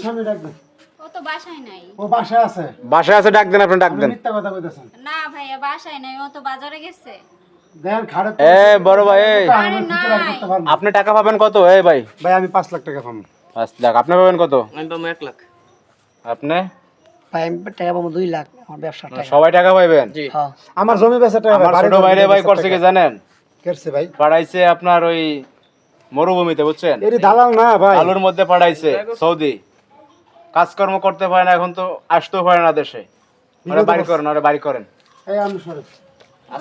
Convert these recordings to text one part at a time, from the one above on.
স্বামী ডাকবেন। ও তো বাসায় নাই। ও বাসায় আছে। বাসায় আছে, ডাক দেন, আপনি ডাক দেন। মিথ্যা কথা কইতাছেন। না ভাইয়া বাসায় নাই, ও তো বাজারে গেছে। দেন খাড়ে। বড় ভাই, আরে না। আপনি টাকা পাবেন কত? ভাই ভাই আমি 5 লাখ টাকা পাবো। 5 লাখ। আপনি পাবেন কত? আমি পাবো 1 লাখ। আপনি? ভাই আমি টাকা পাবো 2 লাখ, আমার ব্যবসার টাকা। সবাই টাকা পাইবেন? জি। হ্যাঁ। আমার জমি বেচা টাকা। আমার ছোট ভাইরে ভাই করছে কি জানেন? করছে ভাই। পাঠাইছে আপনার ওই মরুভূমিতে, বুঝছেন? এরি দালাল না ভাই। আলুর মধ্যে পাঠাইছে সৌদি। কাজকর্ম করতে পারে না, এখন তো আসতেও পারে না দেশে। ওরা বাড়ি করেন, ওরা বাড়ি করেন। এই আমি সরে।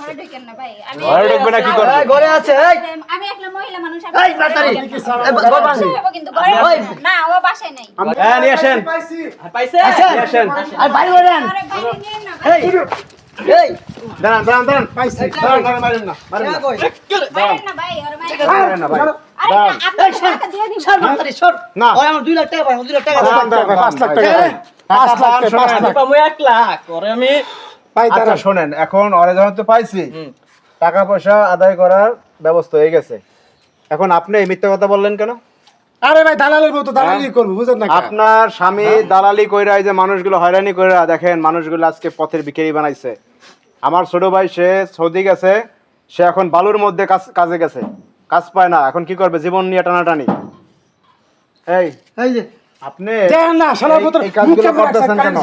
ঘরে ঢুকেন না ভাই। আমি ঘরে ঢুকবে না কি করবে? এই ঘরে আছে, এই আমি একলা মহিলা মানুষ। এই মাতারি কিন্তু ঘরে না, ও বাসায় নাই। হ্যাঁ, নিয়ে আসেন। পাইছে? নিয়ে আসেন। আর বাইরে করেন। আরে বাইরে নিয়ে না ভাই। এই দাঁড়ান দাঁড়ান দাঁড়ান। পাইছি। দাঁড়ান দাঁড়ান মারেন না। মারেন না। কই বাইরে না ভাই, ওরে মাইরে। দাঁড়ান না ভাই। আরে না, আপনি টাকা দিয়ে দিন। সর মাতারি সর। না। ওই আমার 2 লাখ টাকা ভাই, 2 লাখ টাকা দাঁড়ান, দাঁড়ান, 5 লাখ টাকা। ভাই। 5 লাখ টাকা। 5 আমি লাখ। পাবো 1 লাখ। ওরে আমি ভাই আচ্ছা দাঁড়ান। শোনেন, এখন ওরে যখন তো পাইছি, টাকা পয়সা আদায় করার ব্যবস্থা হয়ে গেছে। এখন আপনি এই মিথ্যা কথা বললেন কেন? আরে ভাই দালালের মতো দালালি করব, বুঝেন না? আপনার স্বামী দালালি কইরা, এই যে মানুষগুলো হয়রানি কইরা, দেখেন মানুষগুলো আজকে পথের ভিখারি বানাইছে। আমার ছোট ভাই সে সৌদি গেছে, সে এখন বালুর মধ্যে কাজে গেছে, কাজ পায় না, এখন কি করবে? জীবন নিয়ে টানাটানি। এই যে আপনি দেন না শালার মতো এই কাজগুলো করতেছেন কেন?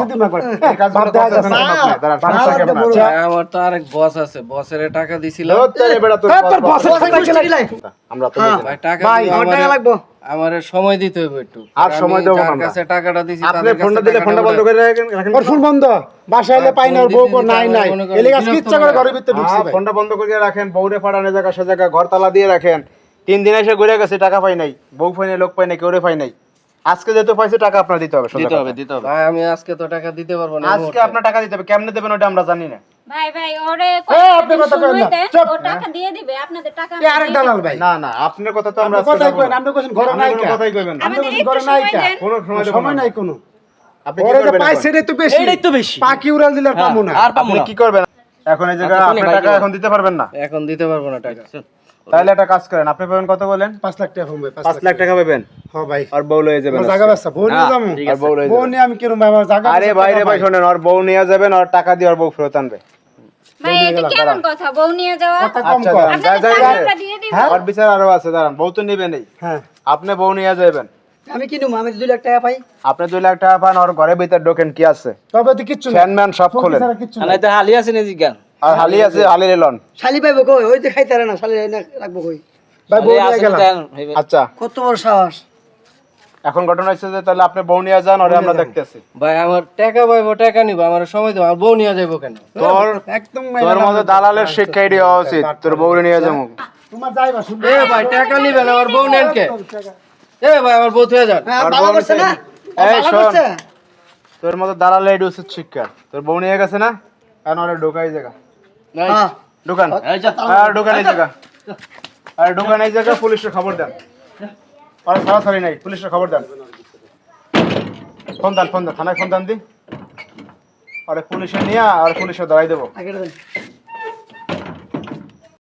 এই কাজগুলো করতেছেন কেন আপনি? দাঁড়ান, সমস্যা কেমন আছে? আমার তো আরেক বস আছে, বসের টাকা দিছিলাম। ধুর, তোর বেটা, তোর তোর বস, বসের টাকা কষ্ট দিলাই আমরা তো হ্যাঁ। বুঝি না। ভাই টাকা ভাই, দিও, আমার টাকা লাগবো। আমারে সময় দিতে হবে একটু। আর সময় দেবো যার আমরা। কাছে টাকাটা দিছি আপনি তাদের ফোনটা কাছে দিলে টাকাটা ফোনটা বন্ধ ওরা- করে রাখেন। ওর ফোন বন্ধ। বাসায় এলে পাই না, ওর বউ কো নাই নাই। মনে করেন এলে গাছ বিরক্ত কিচ্ছা করে লাগে। ঘরের ভিতরে ঢুকছে ভাই। ফোনটা বন্ধ করে রাখেন, বউরে পাঠানো জায়গা সে জায়গা ঘর তালা দিয়ে রাখেন। 3 দিন এসে ঘুরে গেছে, টাকা পাই নাই, বউ পাই নাই, লোক পাই নাই, কেউরে পাই নাই। আজকে যেহেতু পাইছে, টাকা আপনার দিতে হবে। সোজা কথা। ভাই আমি আজকে তো টাকা দিতে পারবো না। আজকে আপনার টাকা দিতে হবে। কেমনে দেবেন ওটা আমরা জানি না। ভাই ভাই ওরে আপনি কথা কইন না। দেন, চুপ। ও টাকা দিয়ে দিবে, আপনাদের টাকা এ আরেক দালাল ভাই। না না, আপনার কথা তো আমরা আপনি আজকে কথাই যাবো কইন, না। আপনি কইছেন ঘরে আপনি নাই কোনো কা। কথাই কইবেন না। আপনি আমাদের কইছেন একটু ঘরে নাই সময় কা। দেন। কোনো সময় দেব সময় না। নাই কোনো। আপনি কি ওরে যে করবেন পাইছে এখন? রে তো বেশি। এইটাই তো বেশি। পাকি উড়াল দিলে আর পামু না। আর পাবো আপনি না। কি করবেন এখন? এই জায়গা আচ্ছা, আপনি ভাই টাকা দিবো। এখন দিতে পারবেন না। এখন দিতে পারবো না টাকা। তাহলে একটা কাজ করেন, আপনি পাবেন কত বলেন? 5 লাখ টাকা পাবো। 5 লাখ টাকা পাবেন। হ্যাঁ ভাই। আর বউ লয়ে যাবেন আমার আজকে। জায়গা বেচা বউ নিয়ে যাবো। ঠিক আর আছে। বউ লয়ে বউ যাবেন। নিয়ে আমি কিরম ভাই আমার জায়গা আরে বেচা ভাই রে টাকা ভাই, শোনেন, আর বউ নিয়ে যাবেন, আর টাকা দিয়ে আর বউ ফেরত আনবে। ভাই এটা কেমন কথা, বউ নিয়ে যাওয়া? কথা কম আচ্ছা, কর। দাঁড়ান, আপনাদের যাই, যাই, টাকাটা যাই। দিয়ে দিব। আর বিচার আরো আছে, দাঁড়ান, বউ তো নিবেনই। হ্যাঁ। আপনি বউ নিয়ে যাবেন, আমি কি নেবো? আমি 2 লাখ টাকা পাই। আপনি 2 লাখ টাকা পান, আর ঘরের ভিতর ঢোকেন, কি আছে? তবে তো কিচ্ছু না। ফ্যান ম্যান সব খোলেন, ছাড়া কিচ্ছু না। আলাই তো হালি আছে না জিজ্ঞান। আর হালি আছে, হালি লন। শালি পাইবো কই? ওই দেখাইতে পারে না, শালি রাখবো কই? ভাই বউ নিয়ে গেলাম। আচ্ছা, কত বড় সাহস! এখন ঘটনা হচ্ছে যে তাহলে আপনি বউ নিয়ে যান, ওরে আমরা দেখতেছি। ভাই আমার টাকা পাইবো, টাকা নিবো, আমার সময় দেবো, আর বউ নিয়ে যাবো কেন? তোর একদম তোর মতো দালালের শিক্ষাই দেওয়া উচিত। তোর বউরে নিয়ে যাবো। তোমার যাইবা শুনবে। এ ভাই টাকা নিবেন, আমার বউ নেন কে? এ ভাই আমার বউ থুয়ে যান। হ্যাঁ, আর ভালো বউ করছে না? এই ভালো শোন, করছে? তোর মতো দালালের এটা উচিত শিক্ষা। তোর বউ নিয়ে গেছে না, এখন ওরে ঢোকাই জায়গা, হ্যাঁ। দোকান আর দোকান এই জায়গা, আর দোকান এই জায়গা, পুলিশের খবর দেন। আর সরাসরি নাই, পুলিশের খবর দেন। ফোন দেন, থানায় ফোন দেন দি। আরে পুলিশে নিয়ে আর পুলিশে ধরাই দেবো। আগে দেন।